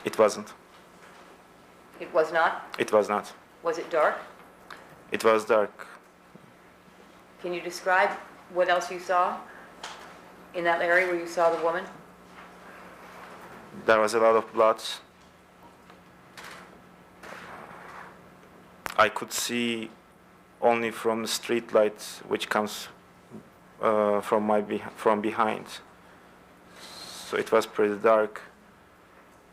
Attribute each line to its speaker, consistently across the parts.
Speaker 1: It wasn't.
Speaker 2: It was not?
Speaker 1: It was not.
Speaker 2: Was it dark?
Speaker 1: It was dark.
Speaker 2: Can you describe what else you saw in that area where you saw the woman?
Speaker 1: There was a lot of blood. I could see only from the street light, which comes from behind. So it was pretty dark,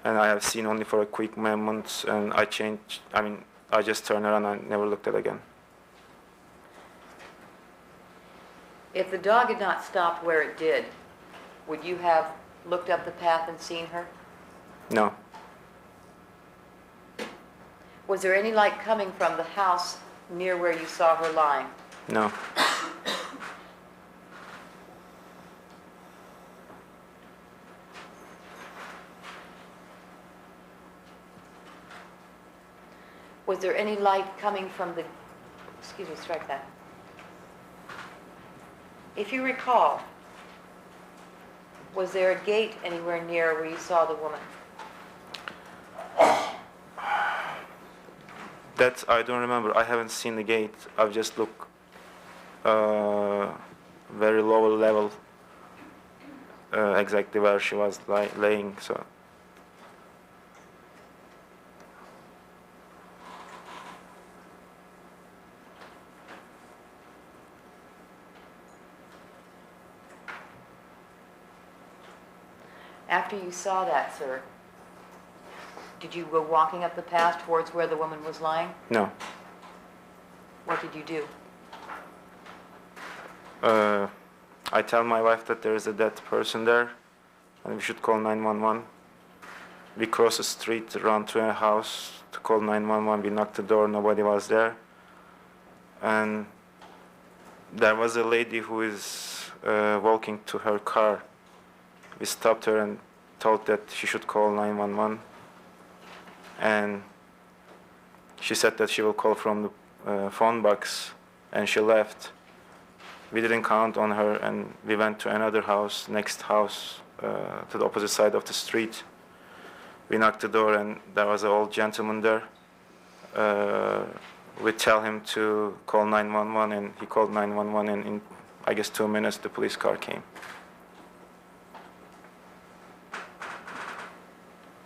Speaker 1: and I have seen only for a quick moment, and I changed. I just turned around and never looked at it again.
Speaker 2: If the dog had not stopped where it did, would you have looked up the path and seen her?
Speaker 1: No.
Speaker 2: Was there any light coming from the house near where you saw her lying?
Speaker 1: No.
Speaker 2: Was there any light coming from the, excuse me, strike that. If you recall, was there a gate anywhere near where you saw the woman?
Speaker 1: That I don't remember. I haven't seen the gate. I've just looked very lower level, exactly where she was laying. So.
Speaker 2: After you saw that, sir, did you go walking up the path towards where the woman was lying?
Speaker 1: No.
Speaker 2: What did you do?
Speaker 1: I tell my wife that there is a dead person there, and we should call 911. We cross the street, run to a house to call 911. We knocked the door, nobody was there. And there was a lady who is walking to her car. We stopped her and told that she should call 911. And she said that she will call from the phone box, and she left. We didn't count on her, and we went to another house, next house, to the opposite side of the street. We knocked the door, and there was an old gentleman there. We tell him to call 911, and he called 911, and in, I guess, 2 minutes, the police car came.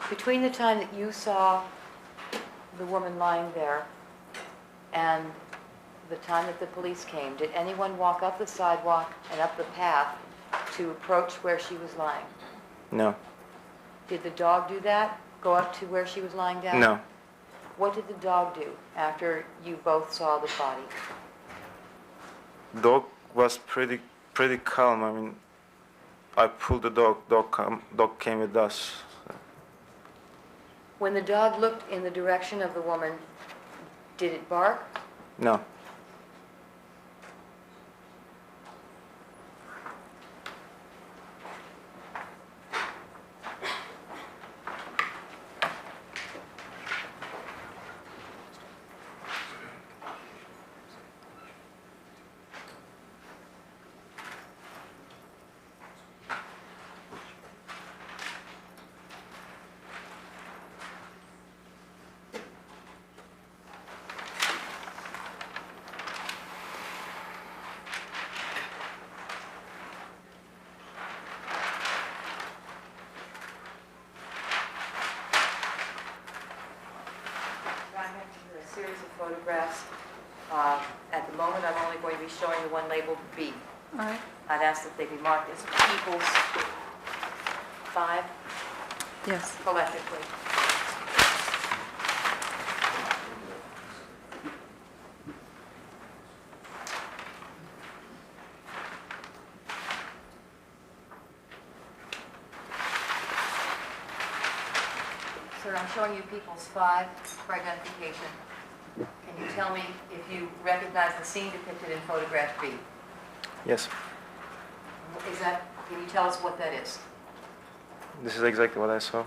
Speaker 2: Between the time that you saw the woman lying there and the time that the police came, did anyone walk up the sidewalk and up the path to approach where she was lying?
Speaker 1: No.
Speaker 2: Did the dog do that? Go up to where she was lying down?
Speaker 1: No.
Speaker 2: What did the dog do after you both saw the body?
Speaker 1: Dog was pretty calm. I pulled the dog. Dog came with us.
Speaker 2: When the dog looked in the direction of the woman, did it bark?
Speaker 1: No.
Speaker 2: Photographs. At the moment, I'm only going to be showing the one labeled B.
Speaker 3: All right.
Speaker 2: I'd ask that they be marked as people's 5
Speaker 3: Yes.
Speaker 2: collectively. Sir, I'm showing you people's 5 for identification. Can you tell me if you recognize the scene depicted in photograph B?
Speaker 1: Yes.
Speaker 2: Can you tell us what that is?
Speaker 1: This is exactly what I saw.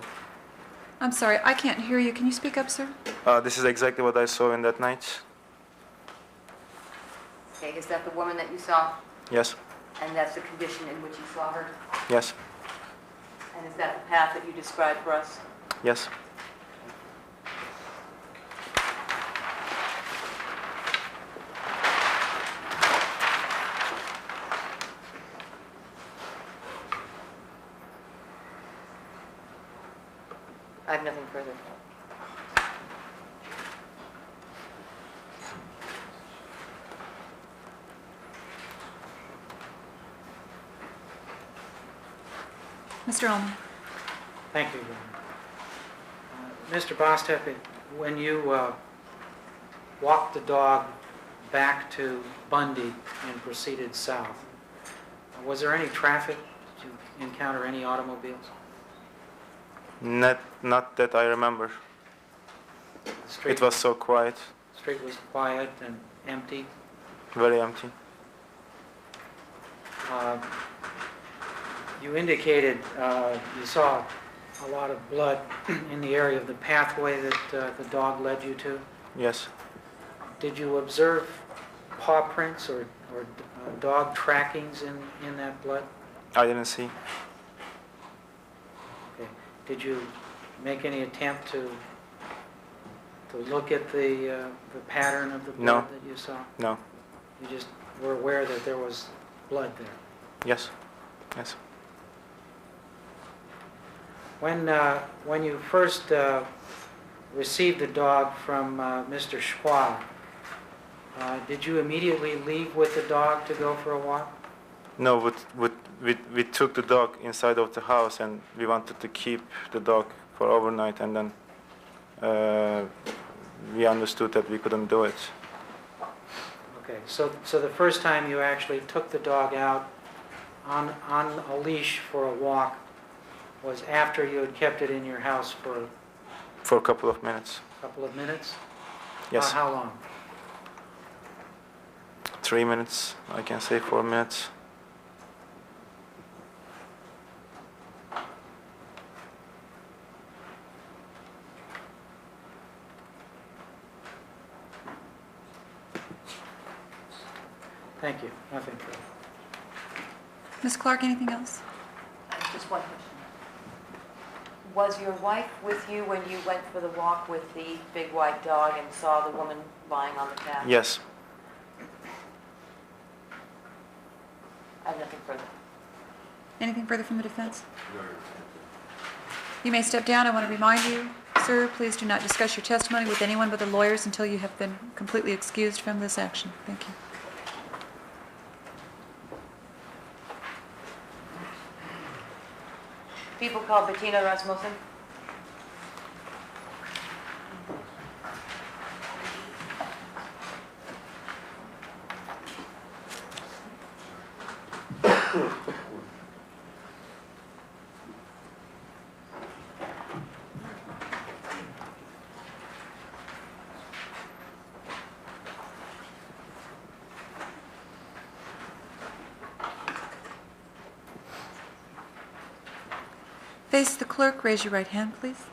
Speaker 3: I'm sorry, I can't hear you. Can you speak up, sir?
Speaker 1: This is exactly what I saw in that night.
Speaker 2: Okay, is that the woman that you saw?
Speaker 1: Yes.
Speaker 2: And that's the condition in which you saw her?
Speaker 1: Yes.
Speaker 2: And is that the path that you described for us?
Speaker 1: Yes.
Speaker 2: I have nothing further.
Speaker 3: Mr. Uelmen.
Speaker 4: Thank you. Mr. Boztepe, when you walked the dog back to Bundy and proceeded south, was there any traffic? Did you encounter any automobiles?
Speaker 1: Not that I remember.
Speaker 4: The street,
Speaker 1: It was so quiet,
Speaker 4: street was quiet and empty.
Speaker 1: very empty.
Speaker 4: You indicated you saw a lot of blood in the area of the pathway that the dog led you to.
Speaker 1: Yes.
Speaker 4: Did you observe paw prints or dog trackings in that blood?
Speaker 1: I didn't see.
Speaker 4: Okay. Did you make any attempt to look at the pattern of the blood
Speaker 1: No.
Speaker 4: that you saw?
Speaker 1: No.
Speaker 4: You just were aware that there was blood there.
Speaker 1: Yes. Yes.
Speaker 4: When you first received the dog from Mr. Schwab, did you immediately leave with the dog to go for a walk?
Speaker 1: No, we took the dog inside of the house and we wanted to keep the dog for overnight, and then we understood that we couldn't do it.
Speaker 4: Okay, so the first time you actually took the dog out on a leash for a walk was after you had kept it in your house for
Speaker 1: For a couple of minutes.
Speaker 4: a couple of minutes?
Speaker 1: Yes.
Speaker 4: How long?
Speaker 1: 3 minutes, I can say 4 minutes.
Speaker 4: Thank you. Nothing further.
Speaker 3: Ms. Clark, anything else?
Speaker 2: Just one question. Was your wife with you when you went for the walk with the big white dog and saw the woman lying on the path?
Speaker 1: Yes.
Speaker 2: I have nothing further.
Speaker 3: Anything further from the defense? You may step down. I want to remind you, sir, please do not discuss your testimony with anyone but the lawyers until you have been completely excused from this action. Thank you.
Speaker 2: People call Bettina Rasmussen.
Speaker 3: Face the clerk. Raise your right hand, please.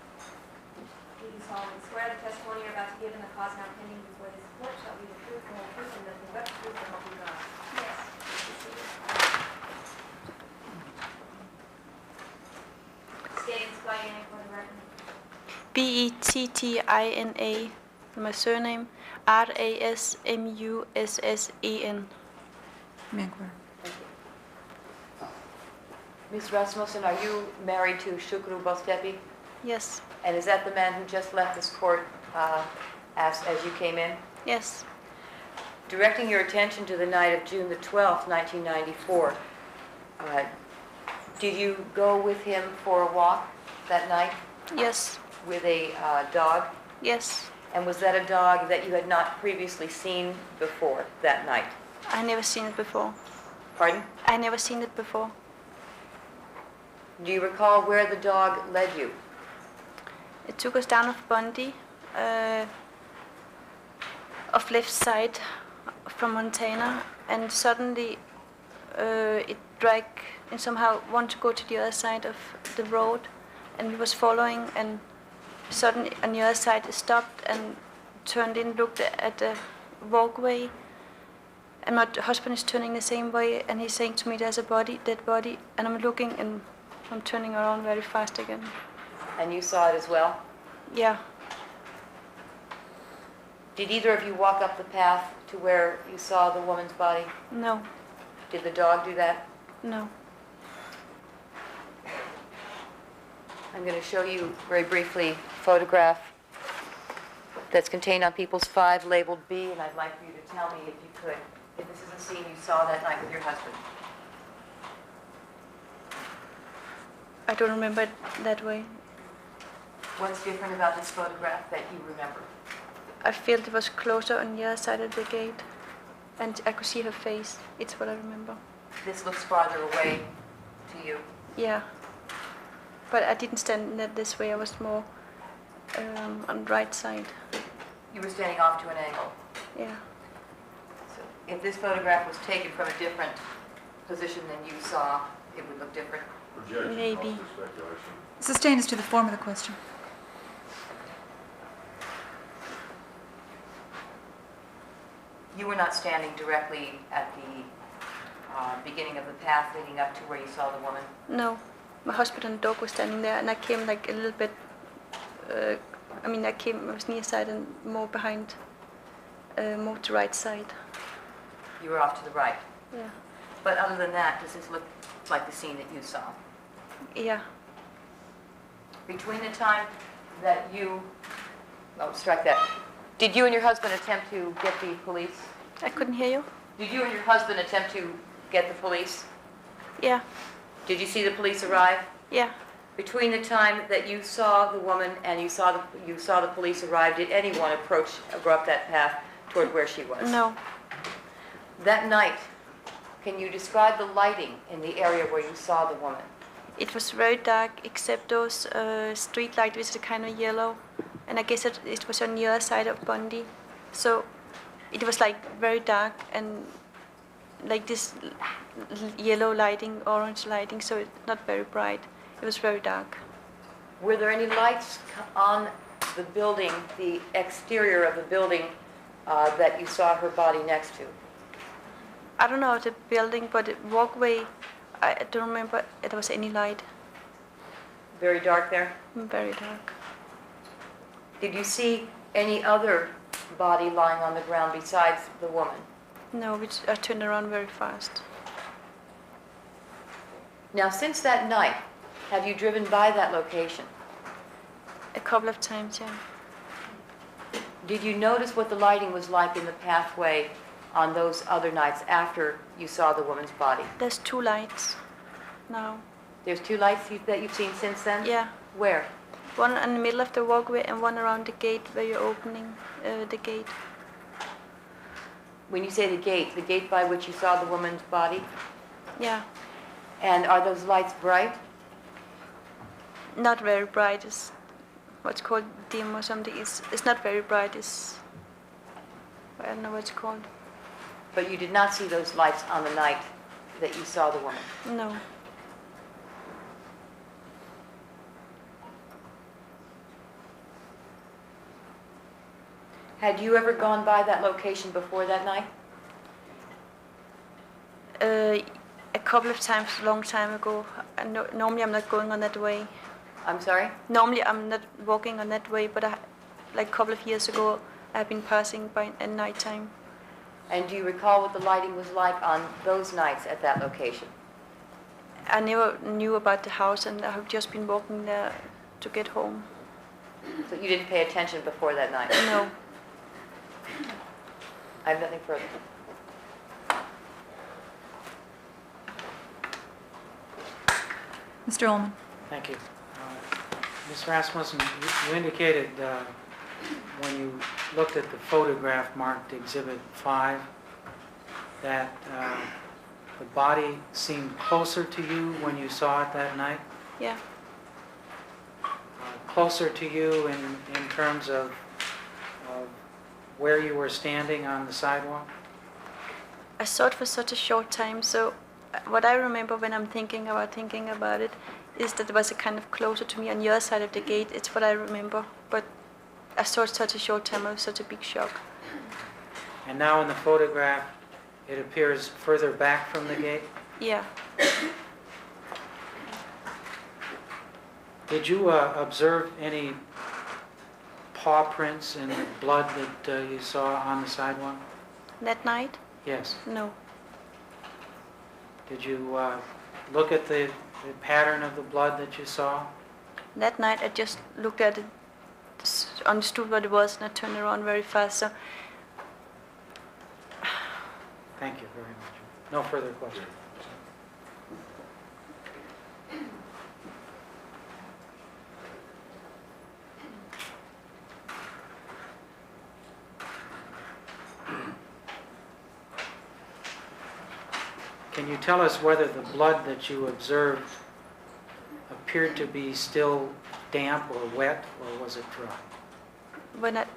Speaker 5: Do you solemnly swear the testimony you're about to give in the cause now pending before this court shall be the truth, the whole truth, and nothing but the truth, so help you God? Yes. State and spell your name for the record.
Speaker 6: Bettina, my surname, Rasmussen.
Speaker 3: May I inquire?
Speaker 2: Ms. Rasmussen, are you married to Sukru Boztepe?
Speaker 6: Yes,
Speaker 2: And is that the man who just left this court as you came in?
Speaker 6: yes,
Speaker 2: Directing your attention to the night of June the 12th, 1994, did you go with him for a walk that night
Speaker 6: yes,
Speaker 2: with a dog?
Speaker 6: yes.
Speaker 2: And was that a dog that you had not previously seen before that night?
Speaker 6: I never seen it before.
Speaker 2: Pardon?
Speaker 6: I never seen it before.
Speaker 2: Do you recall where the dog led you?
Speaker 6: It took us down of Bundy, of left side from Montana, and suddenly it dragged and somehow wanted to go to the other side of the road, and we was following, and suddenly on the other side it stopped and turned in, looked at the walkway, and my husband is turning the same way, and he's saying to me, "There's a body, dead body," and I'm looking and I'm turning around very fast again.
Speaker 2: And you saw it as well?
Speaker 6: Yeah.
Speaker 2: Did either of you walk up the path to where you saw the woman's body?
Speaker 6: No.
Speaker 2: Did the dog do that?
Speaker 6: No.
Speaker 2: I'm going to show you very briefly a photograph that's contained on People's 5 labeled B, and I'd like for you to tell me if you could, if this is a scene you saw that night with your husband.
Speaker 6: I don't remember it that way.
Speaker 2: What's different about this photograph that you remember?
Speaker 6: I felt it was closer on the other side of the gate, and I could see her face. It's what I remember.
Speaker 2: This looks farther away to you.
Speaker 6: Yeah. But I didn't stand in it this way. I was more on the right side.
Speaker 2: You were standing off to an angle.
Speaker 6: Yeah.
Speaker 2: So if this photograph was taken from a different position than you saw, it would look different.
Speaker 7: Projection,
Speaker 6: Maybe.
Speaker 7: also speculation.
Speaker 3: Sustain as to the form of the question.
Speaker 2: You were not standing directly at the beginning of the path leading up to where you saw the woman.
Speaker 6: No. My husband and dog were standing there, and I came like a little bit. I was near side and more behind, more to right side.
Speaker 2: You were off to the right.
Speaker 6: Yeah.
Speaker 2: But other than that, does this look like the scene that you saw?
Speaker 6: Yeah.
Speaker 2: Between the time that you... Oh, strike that. Did you and your husband attempt to get the police?
Speaker 6: I couldn't hear you.
Speaker 2: Did you and your husband attempt to get the police?
Speaker 6: Yeah.
Speaker 2: Did you see the police arrive?
Speaker 6: Yeah.
Speaker 2: Between the time that you saw the woman and you saw the police arrive, did anyone approach or go up that path toward where she was?
Speaker 6: No.
Speaker 2: That night, can you describe the lighting in the area where you saw the woman?
Speaker 6: It was very dark, except those street lights, which are kind of yellow. And I guess it was on the other side of Bundy. So it was like very dark and like this yellow lighting, orange lighting, so it's not very bright. It was very dark.
Speaker 2: Were there any lights on the building, the exterior of the building, that you saw her body next to?
Speaker 6: I don't know the building, but the walkway, I don't remember if there was any light.
Speaker 2: Very dark there?
Speaker 6: Very dark.
Speaker 2: Did you see any other body lying on the ground besides the woman?
Speaker 6: No, I turned around very fast.
Speaker 2: Now, since that night, have you driven by that location?
Speaker 6: A couple of times, yeah.
Speaker 2: Did you notice what the lighting was like in the pathway on those other nights after you saw the woman's body?
Speaker 6: There's 2 lights now.
Speaker 2: There's 2 lights that you've seen since then?
Speaker 6: Yeah.
Speaker 2: Where?
Speaker 6: One in the middle of the walkway and one around the gate where you're opening the gate.
Speaker 2: When you say the gate by which you saw the woman's body?
Speaker 6: Yeah.
Speaker 2: And are those lights bright?
Speaker 6: Not very bright. It's what's called dim or something. It's not very bright. I don't know what it's called.
Speaker 2: But you did not see those lights on the night that you saw the woman?
Speaker 6: No.
Speaker 2: Had you ever gone by that location before that night?
Speaker 6: A couple of times, a long time ago. Normally I'm not going on that way.
Speaker 2: I'm sorry?
Speaker 6: Normally I'm not walking on that way, but like a couple of years ago I've been passing by at night time.
Speaker 2: And do you recall what the lighting was like on those nights at that location?
Speaker 6: I never knew about the house, and I have just been walking there to get home.
Speaker 2: So you didn't pay attention before that night?
Speaker 6: No.
Speaker 2: I have nothing further.
Speaker 3: Mr. Uelmen.
Speaker 4: Thank you. Ms. Rasmussen, you indicated when you looked at the photograph marked Exhibit 5 that the body seemed closer to you when you saw it that night?
Speaker 6: Yeah.
Speaker 4: Closer to you in terms of where you were standing on the sidewalk?
Speaker 6: I saw it for such a short time, so what I remember when I'm thinking about it is that it was a kind of closer to me on the other side of the gate. It's what I remember, but I saw it such a short time. It was such a big shock.
Speaker 4: And now in the photograph, it appears further back from the gate?
Speaker 6: Yeah.
Speaker 4: Did you observe any paw prints in the blood that you saw on the sidewalk?
Speaker 6: That night?
Speaker 4: Yes.
Speaker 6: No.
Speaker 4: Did you look at the pattern of the blood that you saw?
Speaker 6: That night I just looked at it, understood what it was, and I turned around very fast. So
Speaker 4: Thank you very much. No further questions. Can you tell us whether the blood that you observed appeared to be still damp or wet, or was it dry?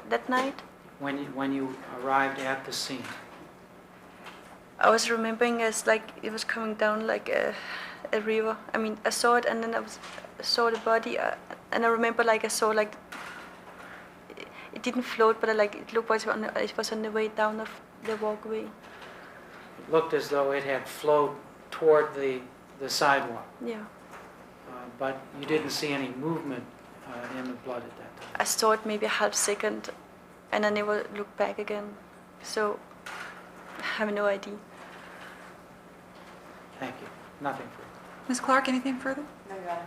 Speaker 6: that night,
Speaker 4: When you arrived at the scene?
Speaker 6: I was remembering as like it was coming down like a river. I mean, I saw it, and then I saw the body, and I remember like I saw like it didn't float, but it looked like it was on the way down of the walkway.
Speaker 4: It looked as though it had flowed toward the sidewalk,
Speaker 6: Yeah,
Speaker 4: but you didn't see any movement in the blood at that time.
Speaker 6: I saw it maybe a half second, and I never looked back again. So I have no idea.
Speaker 4: Thank you. Nothing further.
Speaker 3: Ms. Clark, anything further?
Speaker 2: No, Your Honor.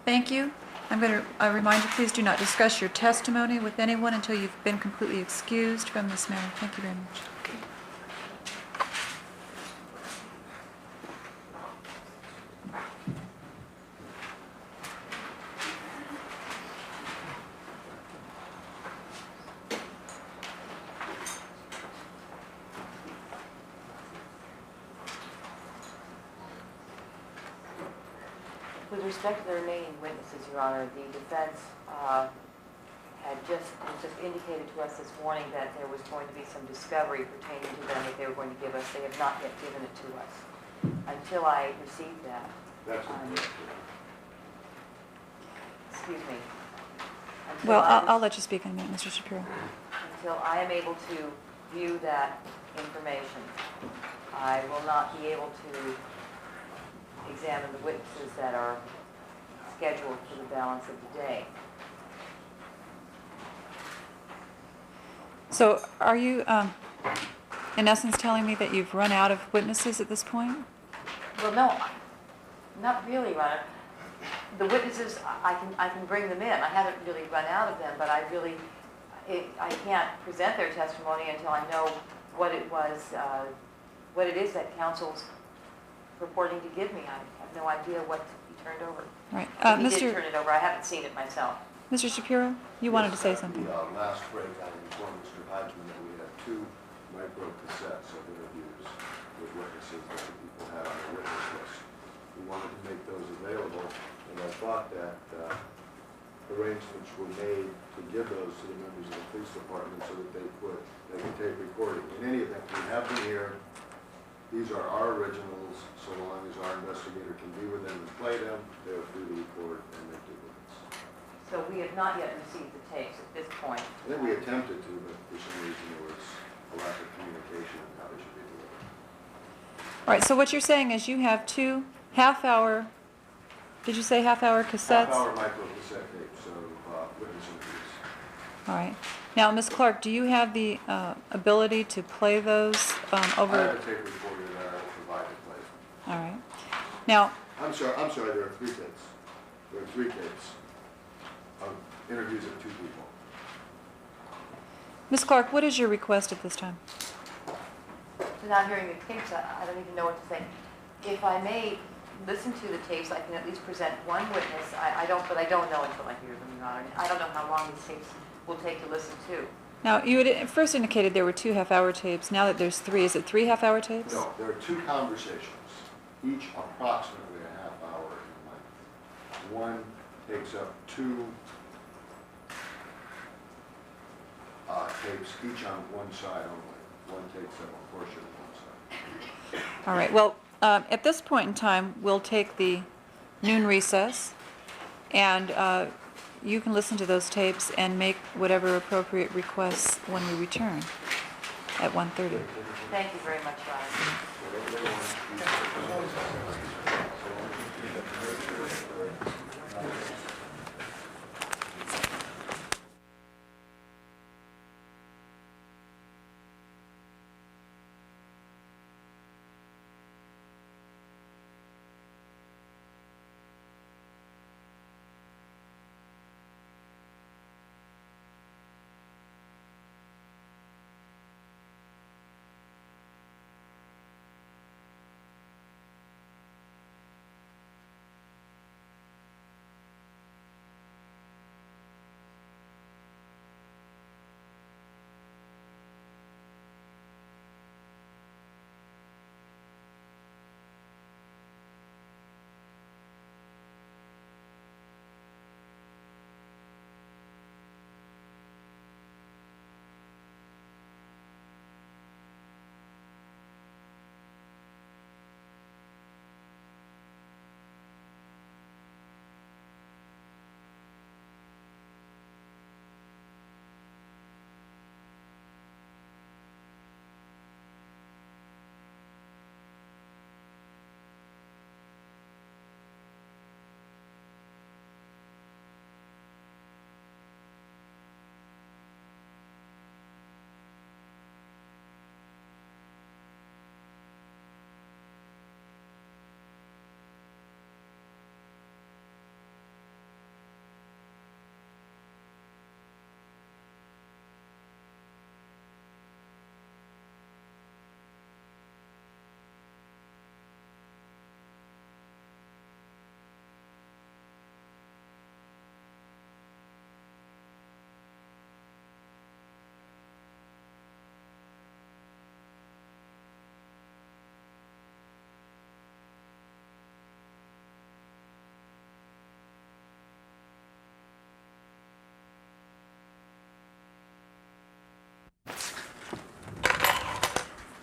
Speaker 3: Thank you. I'm going to remind you, please do not discuss your testimony with anyone until you've been completely excused from this matter. Thank you very much.
Speaker 2: With respect to the remaining witnesses, Your Honor, the defense had just indicated to us this morning that there was going to be some discovery pertaining to them that they were going to give us. They have not yet given it to us. Until I receive that, excuse me. Until
Speaker 3: Well,
Speaker 2: I
Speaker 3: I'll let you speak in a minute, Mr. Shapiro.
Speaker 2: Until I am able to view that information, I will not be able to examine the witnesses that are scheduled for the balance of the day.
Speaker 3: So are you, in essence, telling me that you've run out of witnesses at this point?
Speaker 2: Well, no, not really, Your Honor. The witnesses, I can bring them in. I haven't really run out of them, but I can't present their testimony until I know what it was, what it is that counsel's purporting to give me. I have no idea what he turned over.
Speaker 3: Right.
Speaker 2: If he did turn it over, I haven't seen it myself.
Speaker 3: Mr. Shapiro, you wanted to say something.
Speaker 7: The last break, I informed Mr. Heidman that we had 2 micro cassettes of interviews with witnesses that the people had on their witness list. We wanted to make those available, and I thought that arrangements were made to give those to the members of the police department so that they could tape recording. In any event, we have them here. These are our originals. So long as our investigator can be with them and play them, they are free to record and make the evidence.
Speaker 2: So we have not yet received the tapes at this point.
Speaker 7: I think we attempted to, but for some reason there was a lack of communication on how they should be delivered.
Speaker 3: All right, so what you're saying is you have 2 half-hour, did you say half-hour cassettes?
Speaker 7: Half-hour micro cassette tapes of witness interviews.
Speaker 3: All right. Now, Ms. Clark, do you have the ability to play those over?
Speaker 7: I have a tape recorder that I will provide to play.
Speaker 3: All right. Now,
Speaker 7: I'm sorry, there are 3 tapes. There are 3 tapes of interviews of 2 people.
Speaker 3: Ms. Clark, what is your request at this time?
Speaker 2: Without hearing the tapes, I don't even know what to say. If I may listen to the tapes, I can at least present one witness. But I don't know until I hear them, Your Honor. I don't know how long these tapes will take to listen to.
Speaker 3: Now, you had first indicated there were 2 half-hour tapes. Now that there's 3, is it 3 half-hour tapes?
Speaker 7: No, there are 2 conversations, each approximately a half hour in length. One takes up 2 tapes, each on one side only. One takes up a portion of one side.
Speaker 3: All right. Well, at this point in time, we'll take the noon recess, and you can listen to those tapes and make whatever appropriate requests when we return at 1:30.
Speaker 2: Thank you very much, Your Honor.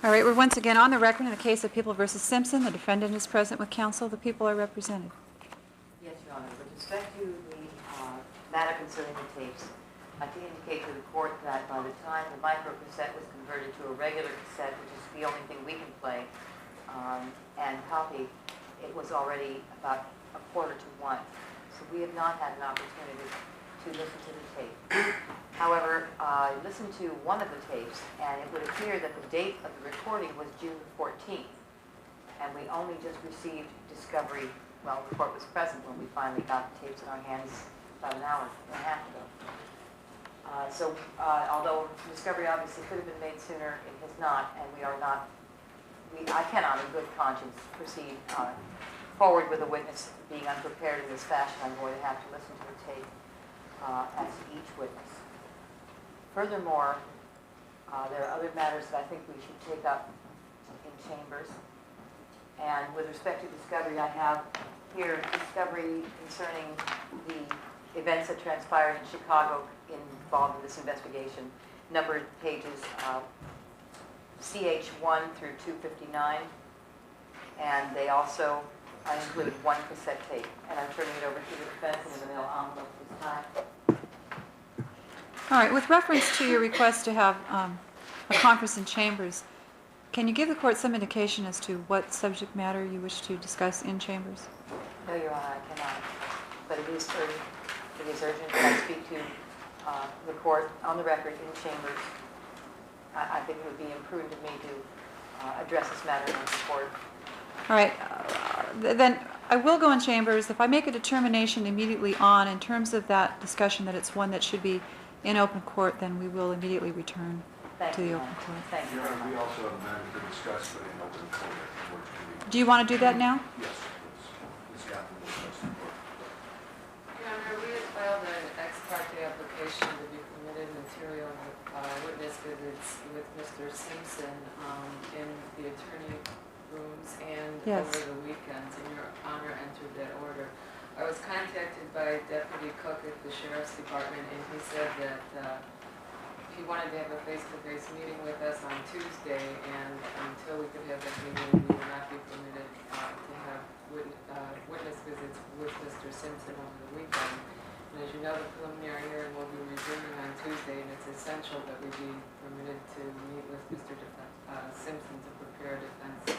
Speaker 3: All right, we're once again on the record in the case of People versus Simpson. The defendant is present with counsel. The people are represented.
Speaker 2: Yes, Your Honor. With respect to the matter concerning the tapes, I can indicate to the court that by the time the microcassette was converted to a regular cassette, which is the only thing we can play and copy, it was already about 1:45. So we have not had an opportunity to listen to the tape. However, I listened to one of the tapes, and it would appear that the date of the recording was June 14th. And we only just received discovery, well, the court was present when we finally got the tapes in our hands about an hour and a half ago. Although discovery obviously could have been made sooner, it has not, and I cannot in good conscience proceed forward with a witness being unprepared in this fashion. I'm going to have to listen to the tape as to each witness. Furthermore, there are other matters that I think we should take up in chambers. And with respect to discovery, I have here discovery concerning the events that transpired in Chicago involved in this investigation, numbered pages CH1 through 259. And they also, I included one cassette tape. And I'm turning it over to the defense in the mail envelope this time.
Speaker 3: All right, with reference to your request to have a conference in chambers, can you give the court some indication as to what subject matter you wish to discuss in chambers?
Speaker 2: No, Your Honor, I cannot. But it is urgent. It is urgent that I speak to the court on the record in chambers. I think it would be imprudent of me to address this matter in the court.
Speaker 3: All right, then I will go in chambers. If I make a determination immediately on, in terms of that discussion, that it's one that should be in open court, then we will immediately return to the open court.
Speaker 2: Thank you
Speaker 7: Your
Speaker 2: very
Speaker 7: Honor, we
Speaker 2: much.
Speaker 7: also have a matter to discuss, but in open court at the court's convenience.
Speaker 3: Do you want to do that now?
Speaker 7: Yes, please. Ms. Kathleen will discuss the court.
Speaker 8: Your Honor, we had filed an ex parte application to be permitted material witness visits with Mr. Simpson in the attorney rooms and
Speaker 3: Yes.
Speaker 8: over the weekends, and Your Honor entered that order. I was contacted by Deputy Cook at the Sheriff's Department, and he said that he wanted to have a face-to-face meeting with us on Tuesday, and until we could have that meeting, we would not be permitted to have witness visits with Mr. Simpson over the weekend. And as you know, the preliminary hearing will be resuming on Tuesday, and it's essential that we be permitted to meet with Mr. Simpson to prepare a defense.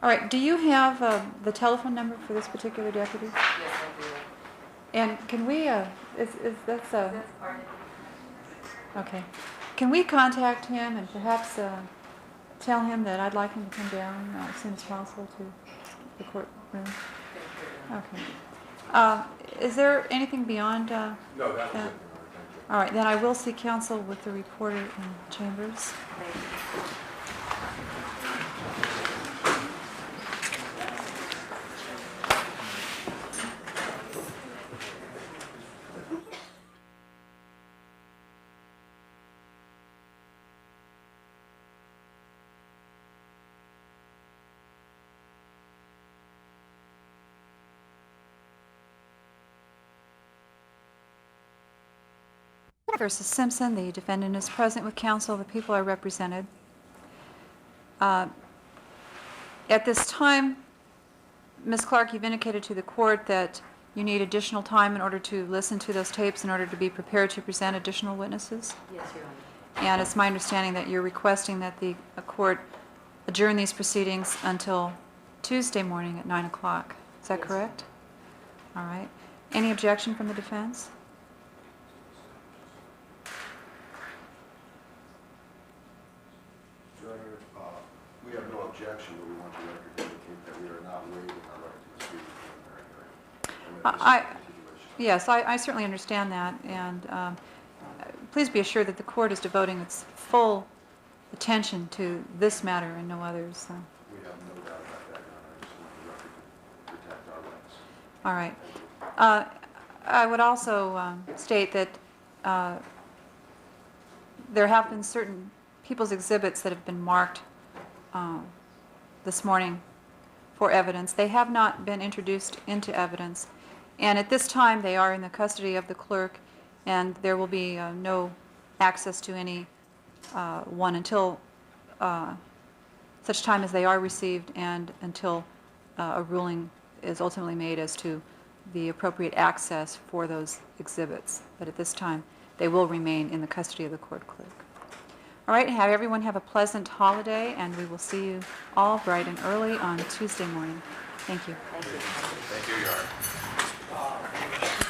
Speaker 3: All right, do you have the telephone number for this particular deputy?
Speaker 8: Yes, I do.
Speaker 3: And can we, that's
Speaker 2: That's part of it.
Speaker 3: okay. Can we contact him and perhaps tell him that I'd like him to come down as soon as possible to the courtroom?
Speaker 8: Thank you.
Speaker 3: Okay. Is there anything beyond
Speaker 7: No, that was it, Your Honor.
Speaker 3: that?
Speaker 7: Thank you.
Speaker 3: All right, then I will see counsel with the reporter in chambers.
Speaker 2: Thank you.
Speaker 3: Versus Simpson, the defendant is present with counsel. The people are represented. At this time, Ms. Clark, you've indicated to the court that you need additional time in order to listen to those tapes in order to be prepared to present additional witnesses.
Speaker 2: Yes, Your Honor.
Speaker 3: And it's my understanding that you're requesting that the court adjourn these proceedings until Tuesday morning at 9 o'clock. Is that
Speaker 2: Yes.
Speaker 3: correct? All right. Any objection from the defense?
Speaker 7: Your Honor, we have no objection, but we want the record to indicate that we are not waiving our right to speak in the preliminary hearing. And that this is a continuation.
Speaker 3: Yes, I certainly understand that, and please be assured that the court is devoting its full attention to this matter and no others.
Speaker 7: We have no doubt about that, Your Honor. I just want the record to protect our rights.
Speaker 3: All right. I would also state that there have been certain people's exhibits that have been marked this morning for evidence. They have not been introduced into evidence, and at this time they are in the custody of the clerk, and there will be no access to any one until such time as they are received and until a ruling is ultimately made as to the appropriate access for those exhibits. But at this time, they will remain in the custody of the court clerk. All right, everyone have a pleasant holiday, and we will see you all bright and early on Tuesday morning. Thank you.
Speaker 2: Thank you.
Speaker 9: Thank you, Your Honor.